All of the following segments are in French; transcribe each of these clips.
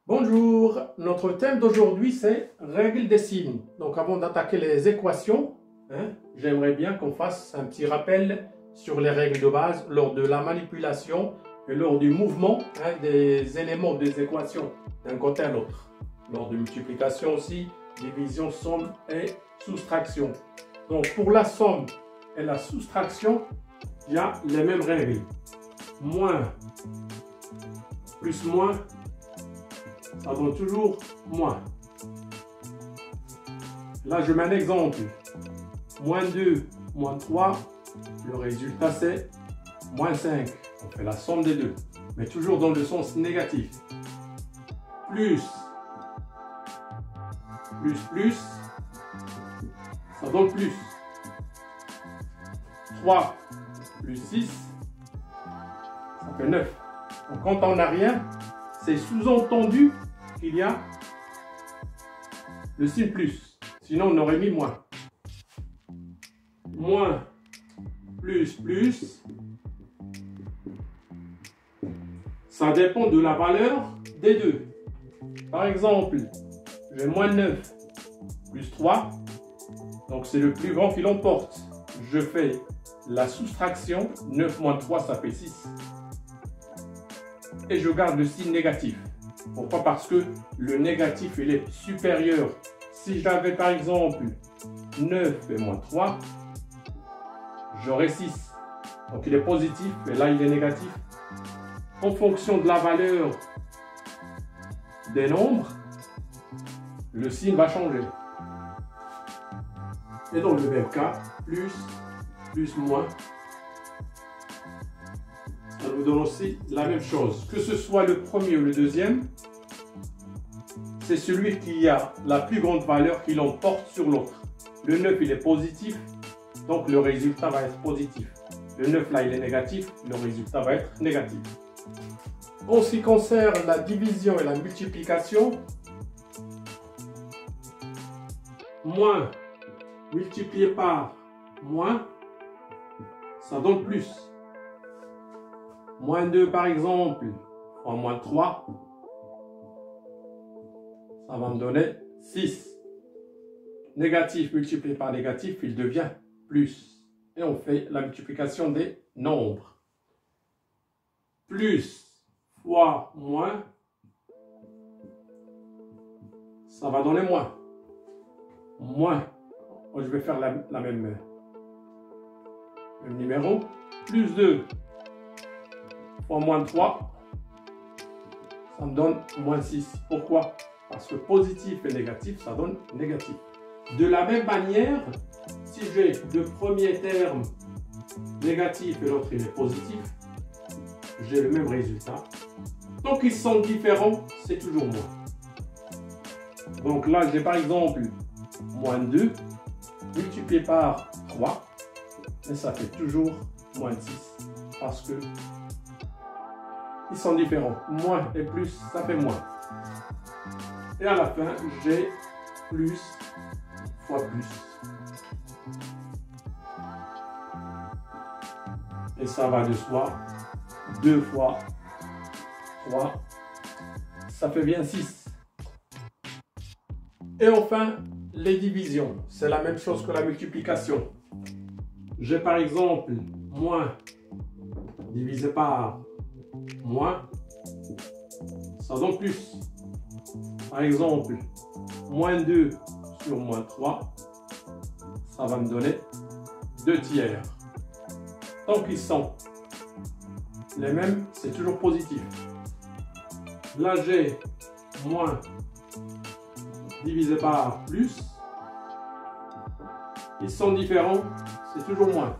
Bonjour, notre thème d'aujourd'hui c'est règles des signes. Donc avant d'attaquer les équations, j'aimerais bien qu'on fasse un petit rappel sur les règles de base lors de la manipulation et lors du mouvement des éléments des équations d'un côté à l'autre. Lors de multiplication aussi, division, somme et soustraction. Donc pour la somme et la soustraction, il y a les mêmes règles. Moins plus moins, ça donne toujours moins. Là, je mets un exemple. Moins 2, moins 3, le résultat c'est moins 5. On fait la somme des deux, mais toujours dans le sens négatif. Plus, ça donne plus. 3 plus 6, ça fait 9. Donc quand on n'a rien, c'est sous-entendu qu'il y a le signe plus. Sinon, on aurait mis moins. Moins, plus, ça dépend de la valeur des deux. Par exemple, j'ai moins 9 plus 3. Donc, c'est le plus grand qui l'emporte. Je fais la soustraction. 9 moins 3, ça fait 6. Et je garde le signe négatif. Pourquoi? Parce que le négatif, il est supérieur. Si j'avais par exemple 9 et moins 3, j'aurais 6. Donc il est positif, et là il est négatif. En fonction de la valeur des nombres, le signe va changer. Et dans le même cas, plus, moins, ça nous donne aussi la même chose. Que ce soit le premier ou le deuxième, c'est celui qui a la plus grande valeur qui l'emporte sur l'autre. Le 9, il est positif, donc le résultat va être positif. Le 9, là, il est négatif, le résultat va être négatif. En ce qui concerne la division et la multiplication, moins multiplié par moins, ça donne plus. Moins 2 par exemple, en moins 3, ça va me donner 6. Négatif multiplié par négatif, il devient plus. Et on fait la multiplication des nombres. Plus fois moins, ça va donner moins. Moins, je vais faire la même numéro. Plus 2 fois moins 3, ça me donne moins 6. Pourquoi? Parce que positif et négatif, ça donne négatif. De la même manière, si j'ai le premier terme négatif et l'autre il est positif, j'ai le même résultat. Tant qu'ils sont différents, c'est toujours moins. Donc là, j'ai par exemple moins 2 multiplié par 3, et ça fait toujours moins 6 parce que ils sont différents. Moins et plus, ça fait moins. Et à la fin, j'ai plus fois plus. Et ça va de soi. 2 fois 3, ça fait bien 6. Et enfin, les divisions. C'est la même chose que la multiplication. J'ai par exemple moins divisé par moins, ça donne plus. Par exemple, moins 2 sur moins 3, ça va me donner 2 tiers. Tant qu'ils sont les mêmes, c'est toujours positif. Là, j'ai moins divisé par plus. Ils sont différents, c'est toujours moins.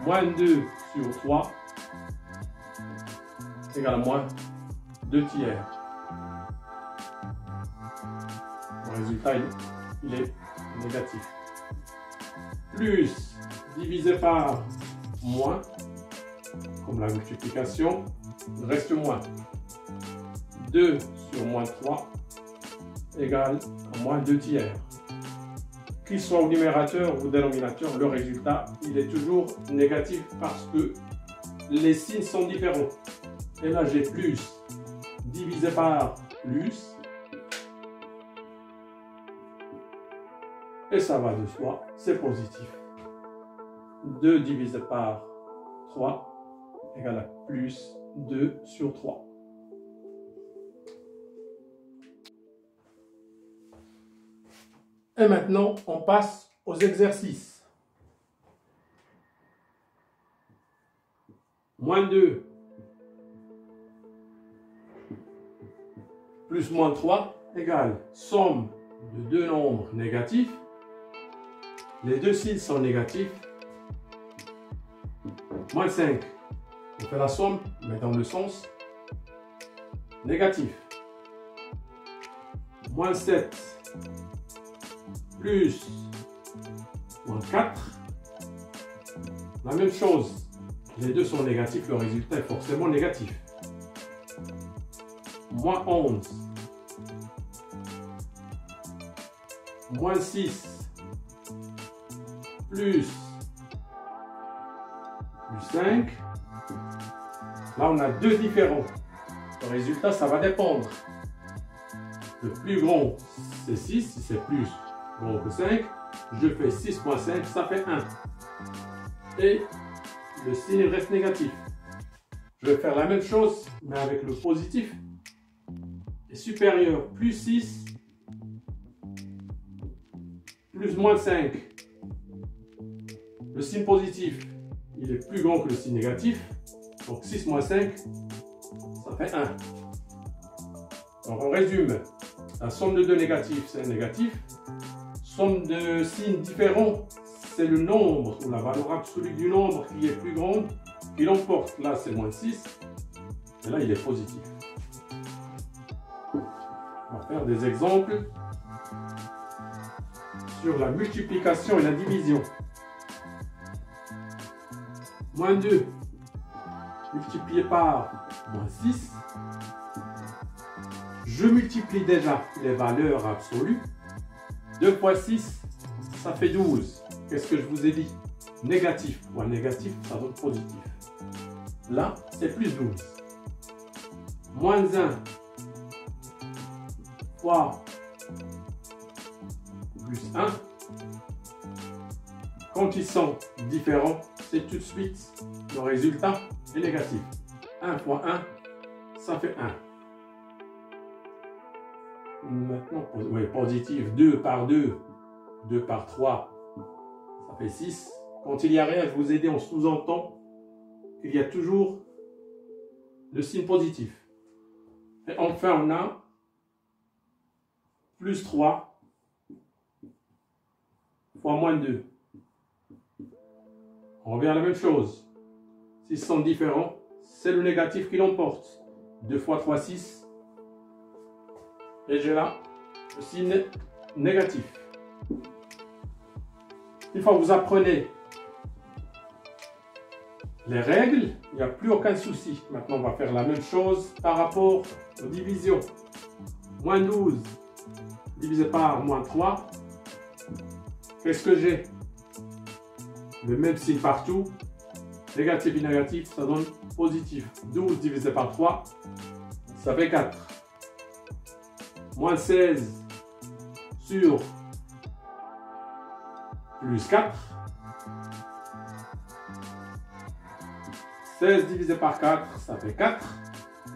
Moins 2 sur 3 égale à moins 2 tiers. Le résultat, il est négatif. Plus divisé par moins, comme la multiplication, il reste moins. 2 sur moins 3 égale à moins 2 tiers. Qu'il soit au numérateur ou au dénominateur, le résultat, il est toujours négatif parce que les signes sont différents. Et là, j'ai plus divisé par plus. Et ça va de soi, c'est positif. 2 divisé par 3 égale à plus 2 sur 3. Et maintenant, on passe aux exercices. Moins 2 plus moins 3 égale somme de deux nombres négatifs. Les deux signes sont négatifs. Moins 5. On fait la somme, mais dans le sens négatif. Moins 7 plus moins 4. La même chose. Les deux sont négatifs, le résultat est forcément négatif. Moins 11. Moins 6. Plus 5. Là, on a deux différents. Le résultat, ça va dépendre. Le plus grand, c'est 6. Si c'est plus grand que 5, je fais 6 moins 5, ça fait 1. Et le signe reste négatif. Je vais faire la même chose, mais avec le positif. Et supérieur, plus 6, plus moins 5. Le signe positif, il est plus grand que le signe négatif. Donc 6 moins 5, ça fait 1. Donc on résume. La somme de deux négatifs, c'est un négatif. Somme de signes différents, c'est le nombre ou la valeur absolue du nombre qui est plus grande qui l'emporte. Là, c'est moins 6. Et là, il est positif. On va faire des exemples sur la multiplication et la division. Moins 2 multiplié par moins 6. Je multiplie déjà les valeurs absolues. 2 fois 6, ça fait 12. Qu'est-ce que je vous ai dit? Négatif fois négatif, ça donne positif. Là, c'est plus 12. Moins 1 fois plus 1. Quand ils sont différents, c'est tout de suite le résultat est négatif. 1 fois 1, ça fait 1. Maintenant, oui, positif, 2 par 2, 2 par 3, ça fait 6. Quand il n'y a rien, je vous ai dit, on sous-entend qu'il y a toujours le signe positif. Et enfin, on a plus 3 fois moins 2. On revient à la même chose. S'ils sont différents, c'est le négatif qui l'emporte. 2 fois 3, 6. Et j'ai là le signe négatif. Une fois que vous apprenez les règles, il n'y a plus aucun souci. Maintenant, on va faire la même chose par rapport aux divisions. Moins 12 divisé par moins 3. Qu'est-ce que j'ai? Le même signe partout. Négatif et négatif, ça donne positif. 12 divisé par 3, ça fait 4. Moins 16 sur plus 4. 16 divisé par 4, ça fait 4.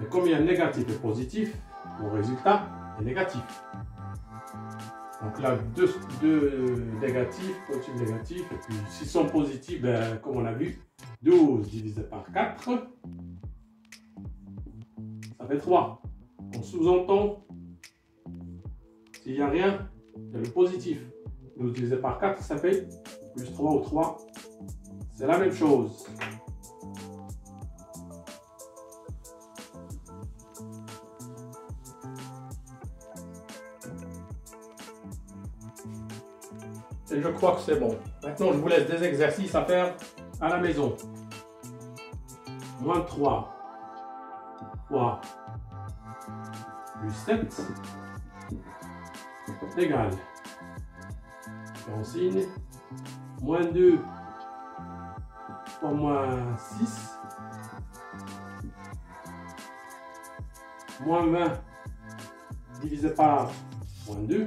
Et comme il y a négatif et positif, mon résultat est négatif. Donc là, deux négatifs, positif, négatif. Et puis s'ils sont positifs, ben, comme on a vu, 12 divisé par 4, ça fait 3. On sous-entend, s'il n'y a rien, il y a le positif. 12 divisé par 4, ça fait plus 3 ou 3. C'est la même chose. Et je crois que c'est bon. Maintenant, je vous laisse des exercices à faire à la maison. Moins 3 fois plus 7 égale, on signe, moins 2 fois moins 6, moins 20 divisé par moins 2.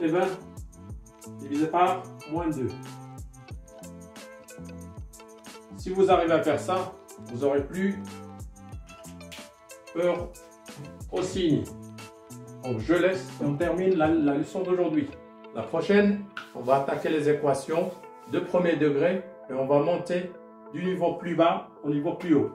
Et 20 divisé par moins 2. Si vous arrivez à faire ça, vous n'aurez plus peur au signe. Donc je laisse et on termine la leçon d'aujourd'hui. La prochaine, on va attaquer les équations de premier degré et on va monter du niveau plus bas au niveau plus haut.